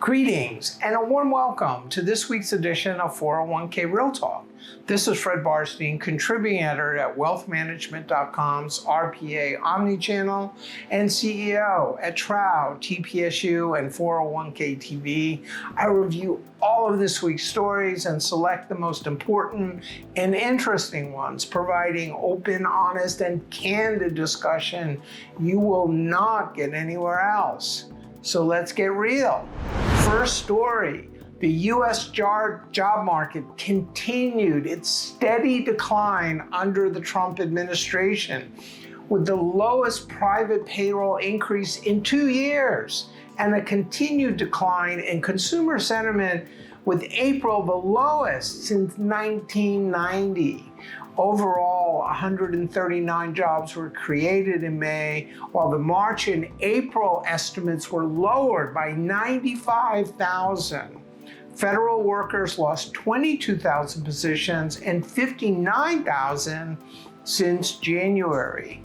Greetings and a warm welcome to this week's edition of 401k Real Talk. This is Fred Barstein, contributing editor at wealthmanagement.com's RPA Omnichannel and CEO at Trout, TPSU, and 401k TV. I review all of this week's stories and select the most important and interesting ones, providing open, honest, and candid discussion you will not get anywhere else. So let's get real. First story, the U.S. job market continued its steady decline under the Trump administration, with the lowest private payroll increase in 2 years and a continued decline in consumer sentiment, with April the lowest since 1990. Overall, 139 jobs were created in May, while the March and April estimates were lowered by 95,000. Federal workers lost 22,000 positions and 59,000 since January.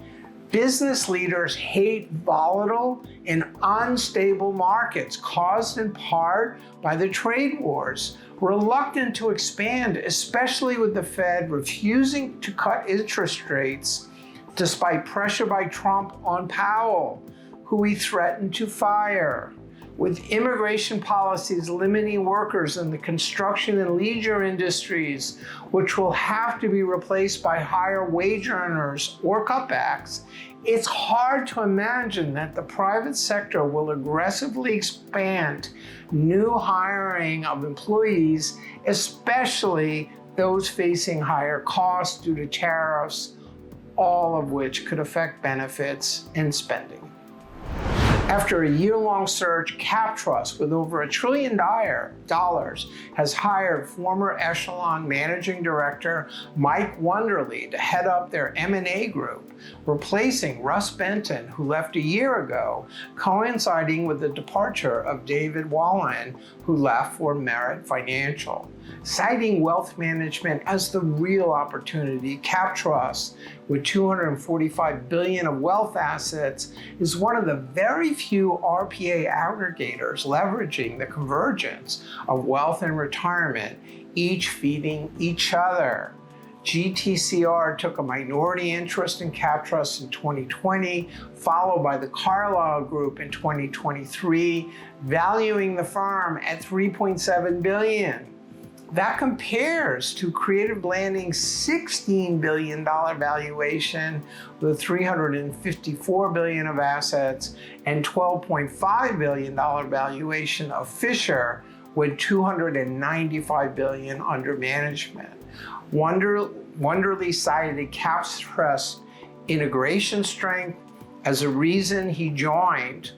Business leaders hate volatile and unstable markets caused in part by the trade wars, reluctant to expand, especially with the Fed refusing to cut interest rates despite pressure by Trump on Powell, who he threatened to fire. With immigration policies limiting workers in the construction and leisure industries, which will have to be replaced by higher wage earners or cutbacks, it's hard to imagine that the private sector will aggressively expand new hiring of employees, especially those facing higher costs due to tariffs, all of which could affect benefits and spending. After a year-long search, CapTrust, with over $1 trillion, has hired former Echelon Managing Director Mike Wonderly to head up their M&A group, replacing Russ Benton, who left a year ago, coinciding with the departure of David Wallen, who left for Merit Financial. Citing wealth management as the real opportunity, CapTrust, with $245 billion of wealth assets, is one of the very few RPA aggregators leveraging the convergence of wealth and retirement, each feeding each other. GTCR took a minority interest in CapTrust in 2020, followed by the Carlyle Group in 2023, valuing the firm at $3.7 billion. That compares to Creative Landing's $16 billion valuation with $354 billion of assets and $12.5 billion valuation of Fisher with $295 billion under management. Wonderly cited CapTrust's integration strength as a reason he joined,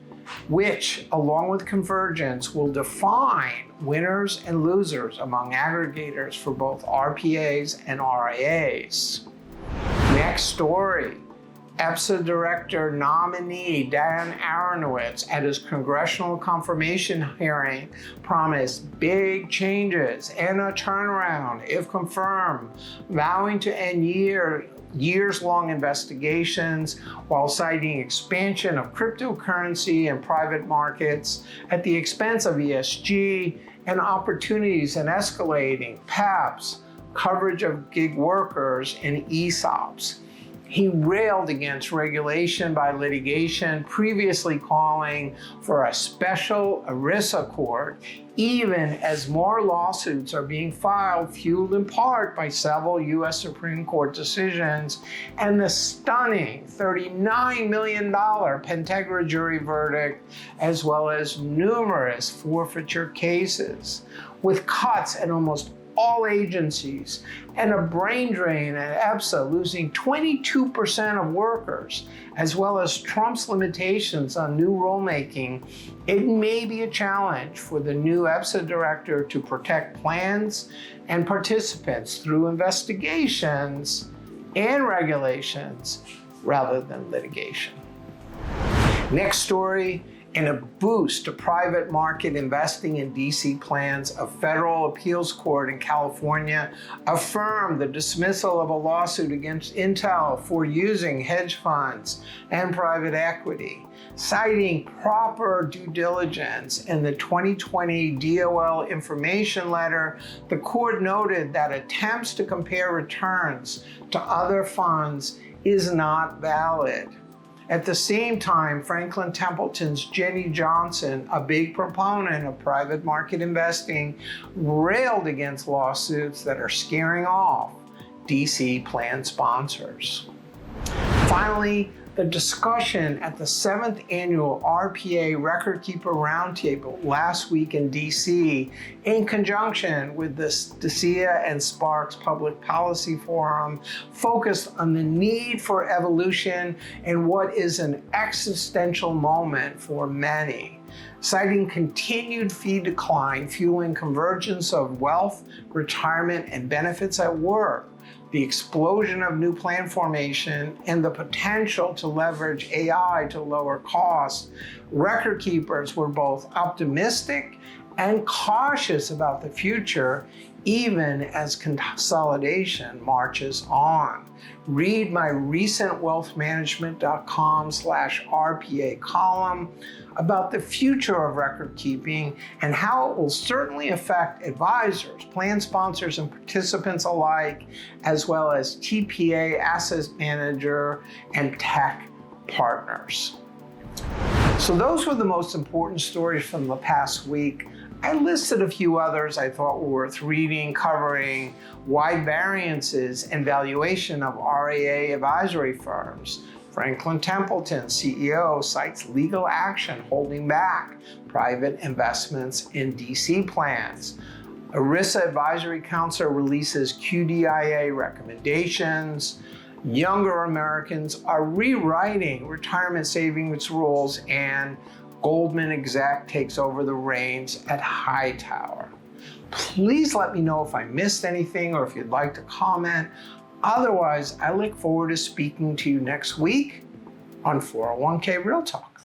which, along with convergence, will define winners and losers among aggregators for both RPAs and RIAs. Next story. EPSA Director nominee Dan Aronowitz, at his congressional confirmation hearing, promised big changes and a turnaround if confirmed, vowing to end years-long investigations while citing expansion of cryptocurrency and private markets at the expense of ESG and opportunities in escalating PAPs, coverage of gig workers, and ESOPs. He railed against regulation by litigation, previously calling for a special ERISA court, even as more lawsuits are being filed, fueled in part by several U.S. Supreme Court decisions and the stunning $39 million Pentegra jury verdict, as well as numerous forfeiture cases. With cuts at almost all agencies and a brain drain at EPSA, losing 22% of workers, as well as Trump's limitations on new rulemaking, it may be a challenge for the new EPSA director to protect plans and participants through investigations and regulations rather than litigation. Next story. In a boost to private market investing in DC plans, a federal appeals court in California affirmed the dismissal of a lawsuit against Intel for using hedge funds and private equity. Citing proper due diligence in the 2020 DOL information letter, the court noted that attempts to compare returns to other funds is not valid. At the same time, Franklin Templeton's Jenny Johnson, a big proponent of private market investing, railed against lawsuits that are scaring off DC plan sponsors. Finally, the discussion at the 7th annual RPA Record Keeper Roundtable last week in DC, in conjunction with the DCEA and Sparks Public Policy Forum, focused on the need for evolution in what is an existential moment for many. Citing continued fee decline fueling convergence of wealth, retirement, and benefits at work, the explosion of new plan formation, and the potential to leverage AI to lower costs, record keepers were both optimistic and cautious about the future, even as consolidation marches on. Read my recent wealthmanagement.com/RPA column about the future of record keeping and how it will certainly affect advisors, plan sponsors, and participants alike, as well as TPA, asset manager, and tech partners. So those were the most important stories from the past week. I listed a few others I thought were worth reading, covering wide variances in valuation of RIA advisory firms. Franklin Templeton, CEO, cites legal action holding back private investments in DC plans. ERISA Advisory Council releases QDIA recommendations. Younger Americans are rewriting retirement savings rules, and Goldman exec takes over the reins at Hightower. Please let me know if I missed anything or if you'd like to comment. Otherwise, I look forward to speaking to you next week on 401k Real Talk.